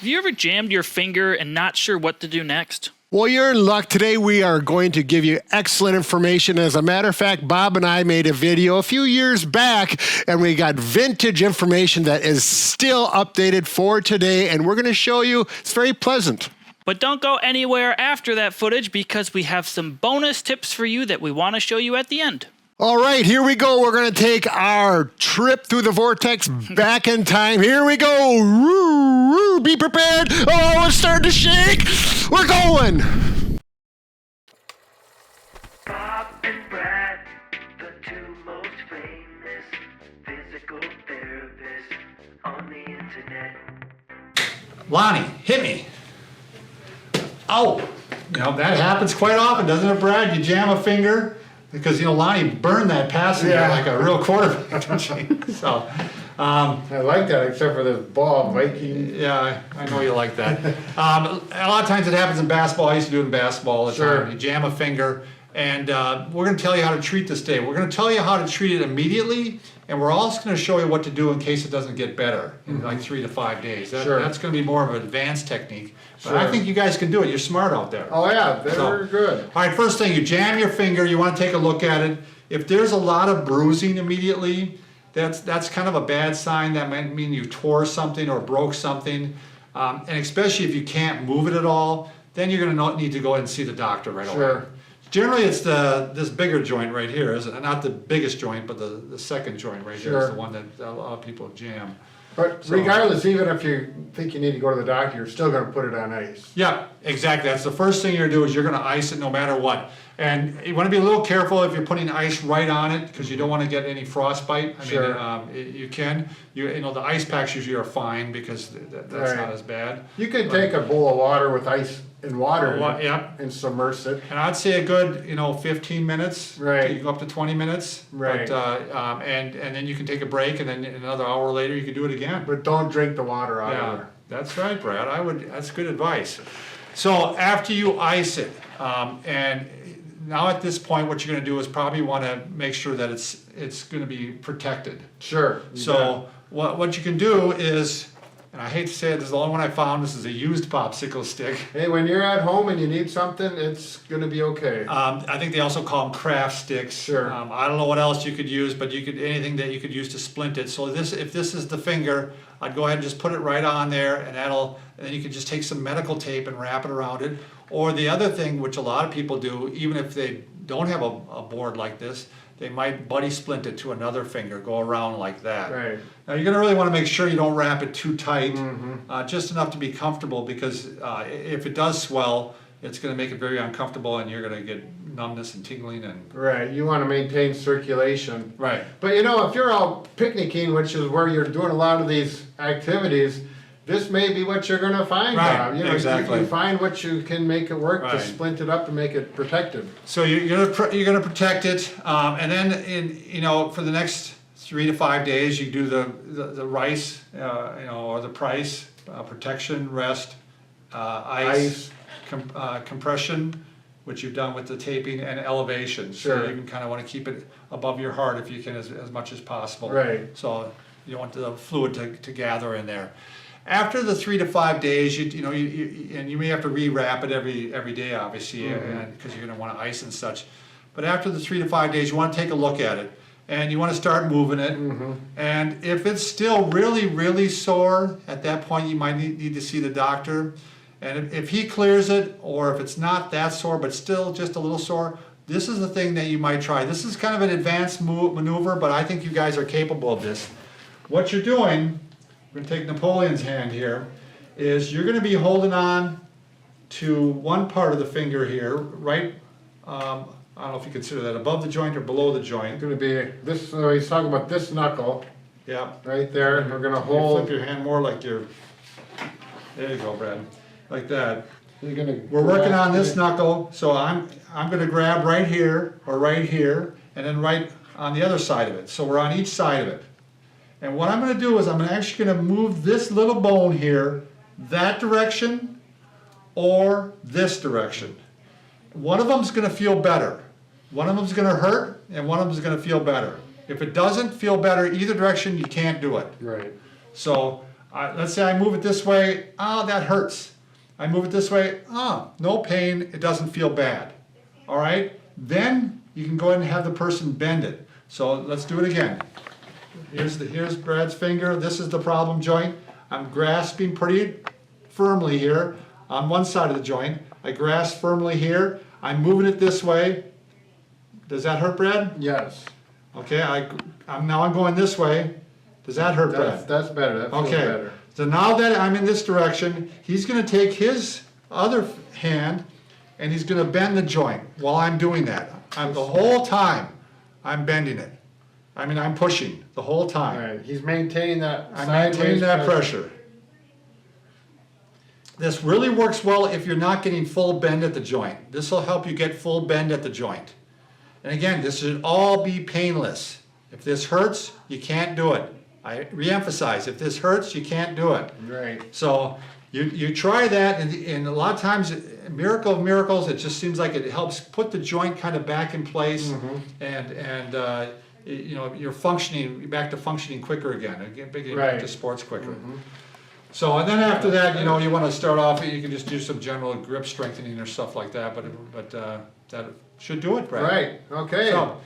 Have you ever jammed your finger and not sure what to do next? Well, you're in luck. Today we are going to give you excellent information. As a matter of fact, Bob and I made a video a few years back, and we got vintage information that is still updated for today, and we're going to show you. It's very pleasant. But don't go anywhere after that footage because we have some bonus tips for you that we want to show you at the end. All right, here we go. We're going to take our trip through the vortex back in time. Here we go. Woo, woo, be prepared. Oh, it's starting to shake. We're going. Bob and Brad, the two most famous physical therapists on the internet. Lonnie, hit me. Oh, that happens quite often, doesn't it, Brad? You jam a finger. Because, Lonnie burned that passenger like a real quarterback, don't you? So, I like that, except for this ball biking. yeah, I know you like that. A lot of times it happens in basketball. I used to do it in basketball all the time. You jam a finger, and we're going to tell you how to treat this today. We're going to tell you how to treat it immediately, and we're also going to show you what to do in case it doesn't get better in like 3 to 5 days. That's going to be more of an advanced technique. But I think you guys can do it. You're smart out there. Oh yeah, they're good. All right, first thing, you jam your finger. You want to take a look at it. If there's a lot of bruising immediately, that's kind of a bad sign. That might mean you tore something or broke something. And especially if you can't move it at all, then you're going to need to go ahead and see the doctor right away. Generally, it's this bigger joint right here, isn't it? Not the biggest joint, but the second joint right here is the one that a lot of people jam. But regardless, even if you think you need to go to the doctor, you're still going to put it on ice. Yeah, exactly. That's the first thing you're going to do is you're going to ice it no matter what. And you want to be a little careful if you're putting ice right on it because you don't want to get any frostbite. I mean, you can. The ice packs usually are fine because that's not as bad. You could take a bowl of water with ice and water and submerge it. And I'd say a good, 15 minutes. Right. You can go up to 20 minutes. Right. But, and then you can take a break, and then another hour later you can do it again. But don't drink the water out of it. That's right, Brad. That's good advice. So after you ice it, and now at this point, what you're going to do is probably want to make sure that it's going to be protected. Sure. So what you can do is, and I hate to say it, this is the only one I found. This is a used popsicle stick. Hey, when you're at home and you need something, it's going to be okay. I think they also call them craft sticks. Sure. I don't know what else you could use, but anything that you could use to splint it. So if this is the finger, I'd go ahead and just put it right on there, and then you could just take some medical tape and wrap it around it. Or the other thing, which a lot of people do, even if they don't have a board like this, they might buddy splint it to another finger, go around like that. Right. Now you're going to really want to make sure you don't wrap it too tight, just enough to be comfortable, because if it does swell, it's going to make it very uncomfortable, and you're going to get numbness and tingling. Right, you want to maintain circulation. Right. But if you're out picnicking, which is where you're doing a lot of these activities, this may be what you're going to find. Right, exactly. You find what you can make it work to splint it up to make it protected. So you're going to protect it, and then for the next 3 to 5 days, you do the R.I.C.E, or the price protection, rest, ice. Compression, which you've done with the taping, and elevation. Sure. So you can kind of want to keep it above your heart if you can, as much as possible. Right. So you don't want the fluid to gather in there. After the 3 to 5 days, and you may have to re-wrap it every day, obviously, because you're going to want to ice and such. But after the 3 to 5 days, you want to take a look at it, and you want to start moving it. And if it's still really, really sore, at that point you might need to see the doctor. And if he clears it, or if it's not that sore but still just a little sore, this is the thing that you might try. This is kind of an advanced maneuver, but I think you guys are capable of this. What you're doing, we're going to take Napoleon's hand here, is you're going to be holding on to one part of the finger here, right, I don't know if you consider that above the joint or below the joint. It's going to be this, he's talking about this knuckle. Yeah. Right there, and we're going to You hold. flip your hand more like there you go, Brad. Like that. We're working on this knuckle, so I'm going to grab right here or right here, and then right on the other side of it. So we're on each side of it. And what I'm going to do is I'm actually going to move this little bone here that direction or this direction. One of them is going to feel better. One of them is going to hurt, and one of them is going to feel better. If it doesn't feel better either direction, you can't do it. Right. So Let's say I move it this way, that hurts. I move it this way, no pain, it doesn't feel bad. All right? Then you can go ahead and have the person bend it. So let's do it again. Here's Brad's finger. This is the problem joint. I'm grasping pretty firmly here on one side of the joint. I grasp firmly here. I'm moving it this way. Does that hurt, Brad? Yes. Okay, I'm going this way. Does that hurt, Brad? That's better. That feels better. So now that I'm in this direction, he's going to take his other hand and he's going to bend the joint while I'm doing that. The whole time I'm bending it. I'm pushing the whole time. All right. He's maintaining that. I'm maintaining that pressure. This really works well if you're not getting full bend at the joint. This will help you get full bend at the joint. And again, this should all be painless. If this hurts, you can't do it. I reemphasize, if this hurts, you can't do it. Right. So you try that, and a lot of times, miracle of miracles, it just seems like it helps put the joint kind of back in place, and you're back to functioning quicker again, getting back to sports quicker. So, and then after that, you want to start off, you can just do some general grip strengthening or stuff like that, but that should do it, Brad. Right. Okay. So,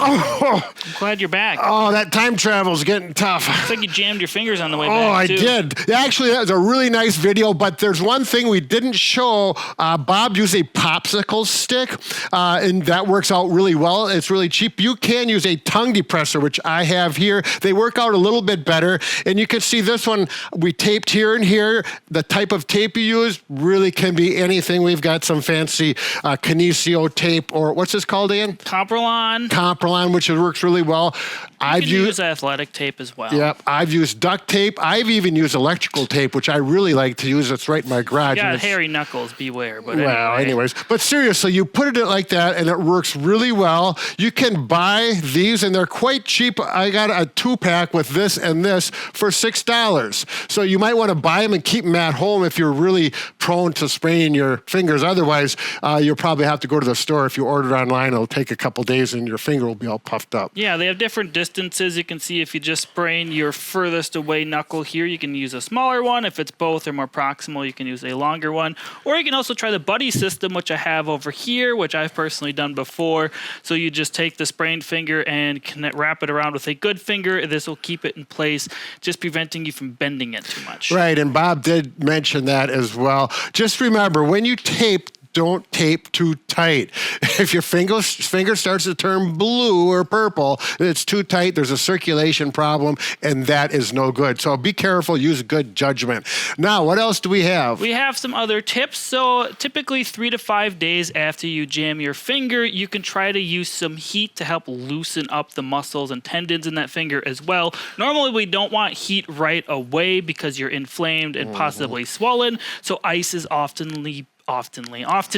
I'm glad you're back. Oh, that time travel's getting tough. Looks like you jammed your fingers on the way Oh, back, I too. did. Actually, that was a really nice video, but there's one thing we didn't show. Bob used a popsicle stick, and that works out really well. It's really cheap. You can use a tongue depressor, which I have here. They work out a little bit better, and you can see this one, we taped here and here. The type of tape you use really can be anything. We've got some fancy Kinesio tape, or what's this called, Ian? Comprelon, which works really well. You can use athletic tape as well. Yep, I've used duct tape. I've even used electrical tape, which I really like to use. It's right in my garage. You got hairy knuckles, beware. But anyways. But seriously, you put it like that, and it works really well. You can buy these, and they're quite cheap. I got a 2-pack with this and this for $6. So you might want to buy them and keep them at home if you're really prone to spraining your fingers. Otherwise, you'll probably have to go to the store. If you order online, it'll take a couple days, and your finger will be all puffed up. Yeah, they have different distances. You can see if you just sprain your furthest away knuckle here, you can use a smaller one. If it's both or more proximal, you can use a longer one. Or you can also try the buddy system, which I have over here, which I've personally done before. So you just take the sprained finger and wrap it around with a good finger. This will keep it in place, just preventing you from bending it too much. Right, and Bob did mention that as well. Just remember, when you tape, don't tape too tight. If your finger starts to turn blue or purple, it's too tight, there's a circulation problem, and that is no good. So be careful, use good judgment. Now, what else do we have? We have some other tips. So typically 3 to 5 days after you jam your finger, you can try to use some heat to help loosen up the muscles and tendons in that finger as well. Normally, we don't want heat right away because you're inflamed and possibly swollen. So ice is often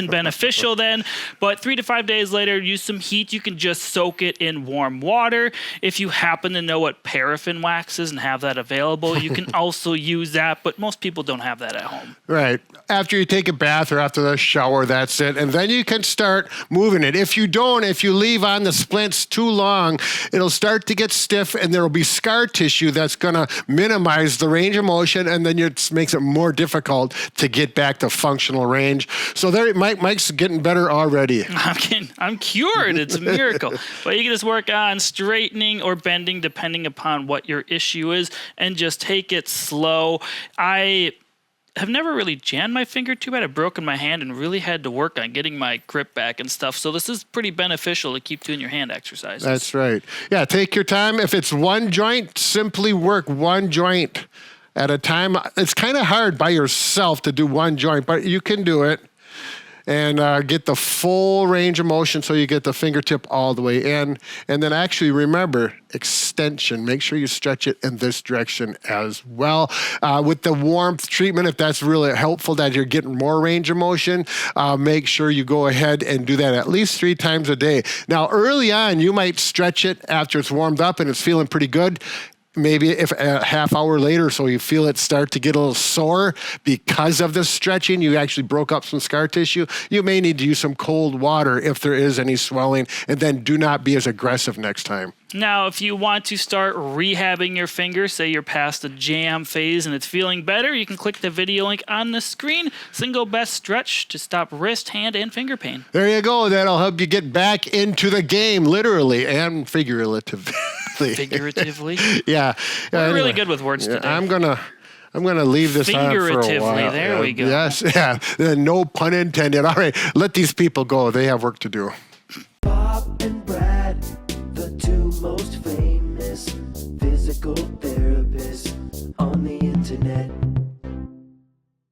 beneficial then, but 3 to 5 days later, use some heat. You can just soak it in warm water. If you happen to know what paraffin wax is and have that available, you can also use that, but most people don't have that at home. Right. After you take a bath or after the shower, that's it. And then you can start moving it. If you leave on the splints too long, it'll start to get stiff and there will be scar tissue that's going to minimize the range of motion, and then it makes it more difficult to get back to functional range. So there, Mike's getting better already. I'm cured. It's a miracle. But you can just work on straightening or bending depending upon what your issue is, and just take it slow. I have never really jammed my finger too bad. I've broken my hand and really had to work on getting my grip back and stuff. So this is pretty beneficial to keep doing your hand exercises. That's right. Yeah, take your time. If it's one joint, simply work one joint at a time. It's kind of hard by yourself to do one joint, but you can do it and get the full range of motion so you get the fingertip all the way in. And then actually remember, extension. Make sure you stretch it in this direction as well. With the warmth treatment, if that's really helpful that you're getting more range of motion, make sure you go ahead and do that at least 3 times a day. Now, early on, you might stretch it after it's warmed up and it's feeling pretty good. maybe if a half hour later, so you feel it start to get a little sore because of the stretching, you actually broke up some scar tissue, you may need to use some cold water if there is any swelling, and then do not be as aggressive next time. Now, if you want to start rehabbing your finger, say you're past the jam phase and it's feeling better, you can click the video link on the screen. Single best stretch to stop wrist, hand, and finger pain. There you go. That'll help you get back into the game, literally and figuratively. Figuratively? Yeah. We're really good with words today. I'm gonna leave this on for a Figuratively, while. there we go. Yes, yeah. No pun intended. All right, let these people go. They have work to do.